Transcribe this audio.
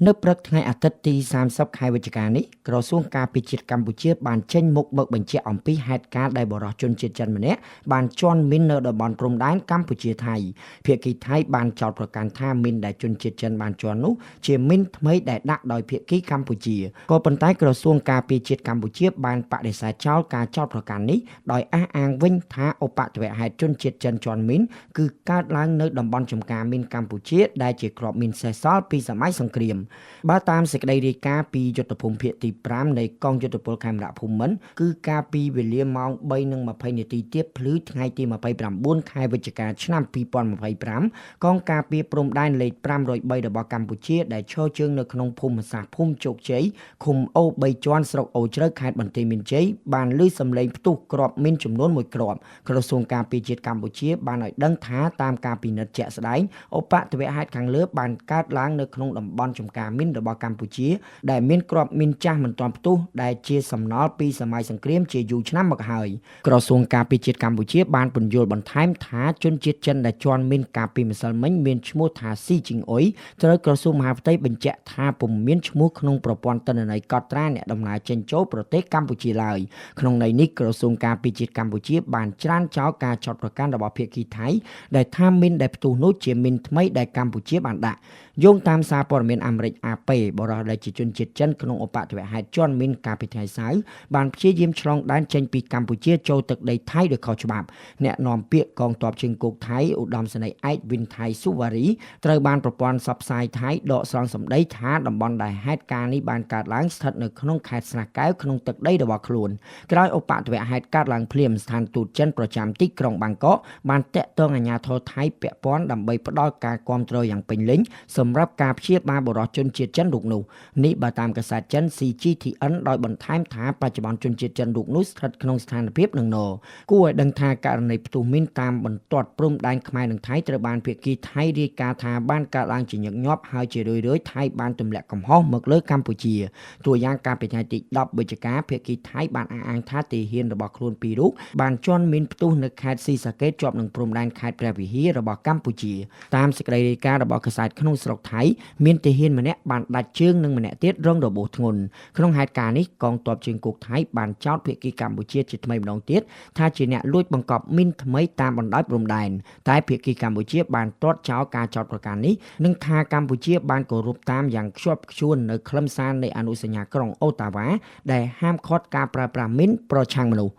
នៅព្រឹកថ្ងៃអាទិត្យទី30ខែវិច្ឆិកានេះក្រសួងការពារជាតិកម្ពុជាបានចេញមុខបកបញ្ជាក់អំពីហេតុការណ៍ដែលបរិសុទ្ធជនជាតិចិនម្នាក់បានជន់មីននៅតំបន់ព្រំដែនកម្ពុជាថៃភាគីថៃបានចោទប្រកាន់ថាមីនដែលជនជាតិចិនបានជន់នោះជាមីនថ្មីដែលដាក់ដោយភាគីកម្ពុជាក៏ប៉ុន្តែក្រសួងការពារជាតិកម្ពុជាបានបដិសេធចោលការចោទប្រកាន់នេះដោយអះអាងវិញថាឧបទ្ទវហេតុជនជាតិចិនជន់មីនគឺកើតឡើងនៅតំបន់ចំការមីនកម្ពុជាដែលជាក្របមីនសេសសល់ពីសម័យសង្គ្រាមបើតាមសេចក្តីរាយការណ៍ពីយុទ្ធភូមិភាគទី5នៃកងយុទ្ធពលខេមរៈភូមិន្ទគឺការពីវេលាម៉ោង3:20នាទីទៀតភ្លឺថ្ងៃទី29ខែវិច្ឆិកាឆ្នាំ2025កងការពីព្រំដែនលេខ503របស់កម្ពុជាដែលឈរជើងនៅក្នុងភូមិសាស្ត្រភូមិជោគជ័យឃុំអូ3ជាន់ស្រុកអូជ្រៅខេត្តបន្ទាយមានជ័យបានឮសំឡេងផ្ទុះគ្រាប់មីនចំនួន1គ្រាប់ក្រសួងការពារជាតិកម្ពុជាបានឲ្យដឹងថាតាមការពិនិត្យជាក់ស្ដែងឧបទ្ទវហេតុខាងលើបានកើតឡើងនៅក្នុងតំបន់ចំការមីនរបស់កម្ពុជាដែលមានគ្រាប់មីនចាស់មិនទាន់ផ្ទុះដែលជាសំណល់ពីសម័យសង្គ្រាមជាយូរឆ្នាំមកហើយក្រសួងការពារជាតិកម្ពុជាបានពន្យល់បន្ថែមថាជនជាតិចិនដែលជន់មីនកាលពីម្សិលមិញមានឈ្មោះថាស៊ីជីងអ៊ុយត្រូវក្រសួងមហាផ្ទៃបញ្ជាក់ថាពុំមានឈ្មោះក្នុងប្រព័ន្ធទិន្នន័យកត់ត្រាអ្នកដំណើរចេញចូលប្រទេសកម្ពុជាឡើយក្នុងន័យនេះក្រសួងការពារជាតិកម្ពុជាបានច្រានចោលការចោទប្រកាន់របស់ភាគីថៃដែលថាមីនដែលផ្ទុះនោះជាមីនថ្មីដែលកម្ពុជាបានដាក់យោងតាមសារព័ត៌មានអាមេរិក AP បរិសុទ្ធដែលជាជនជាតិចិនក្នុងឧបទ្ទវហេតុជន់មីនកាលពីថ្ងៃសៅរ៍បានព្យាយាមឆ្លងដែនចេញពីកម្ពុជាចូលទឹកដីថៃដោយខុសច្បាប់អ្នកនាំពាក្យកងទ័ពជើងគោកថៃឧត្តមសេនីយ៍ឯកវិនថៃសុវ៉ារីត្រូវបានប្រព័ន្ធផ្សព្វផ្សាយថៃដកស្រង់សម្ដីថាតំបន់ដែលហេតុការណ៍នេះបានកើតឡើងស្ថិតនៅក្នុងខេត្តស្រះកែវក្នុងទឹកដីរបស់ខ្លួនក្រោយឧបទ្ទវហេតុកើតឡើងភ្លាមស្ថានទូតចិនប្រចាំទីក្រុងបាងកកបានតាក់ទងអាជ្ញាធរថៃពាក់ព័ន្ធដើម្បីផ្តល់ការគាំទ្រយ៉ាងពេញលេញសម្រាប់ការព្យាបាលបរិសុទ្ធជនជាតិចិនរូបនោះនេះបើតាមកាសែតចិន CGTN ដោយបន្ថែមថាបច្ចុប្បន្នជនជាតិចិនរូបនោះស្ថិតក្នុងស្ថានភាពនឹងណគួរឲ្យដឹងថាករណីផ្ទុះមីនតាមបន្ទាត់ព្រំដែនខ្មែរនិងថៃត្រូវបានភាគីថៃរាយការណ៍ថាបានកើតឡើងជាញឹកញាប់ហើយជារឿយៗថៃបានទម្លាក់កំហុសមកលើកម្ពុជាតួយ៉ាងកាលពីថ្ងៃទី10វិច្ឆិកាភាគីថៃបានអះអាងថាទាហានរបស់ខ្លួនពីររូបបានជន់មីនផ្ទុះនៅខេត្តស៊ីសាកេតជាប់នឹងព្រំដែនខេត្តព្រះវិហាររបស់កម្ពុជាតាមសេចក្តីរាយការណ៍របស់កាសែតក្នុងស្រុកថៃមានទាហានម្នាក់បានដាច់ជើងនិងម្នាក់ទៀតរងរបួសធ្ងន់ក្នុងហេតុការណ៍នេះកងទ័ពជើងគោកថៃបានចោទភាគីកម្ពុជាជាថ្មីម្ដងទៀតថាជាអ្នកលួចបង្កប់មីនថ្មីតាមបណ្ដោយព្រំដែនតែភាគីកម្ពុជាបានទាត់ចោលការចោទប្រកាន់នេះនិងថាកម្ពុជាបានគោរពតាមយ៉ាងខ្ជាប់ខ្ជួននៅខ្លឹមសារនៃអនុសញ្ញាក្រុងអូតាវ៉ាដែលហាមឃាត់ការប្រើប្រាស់មីនប្រឆាំងមនុស្ស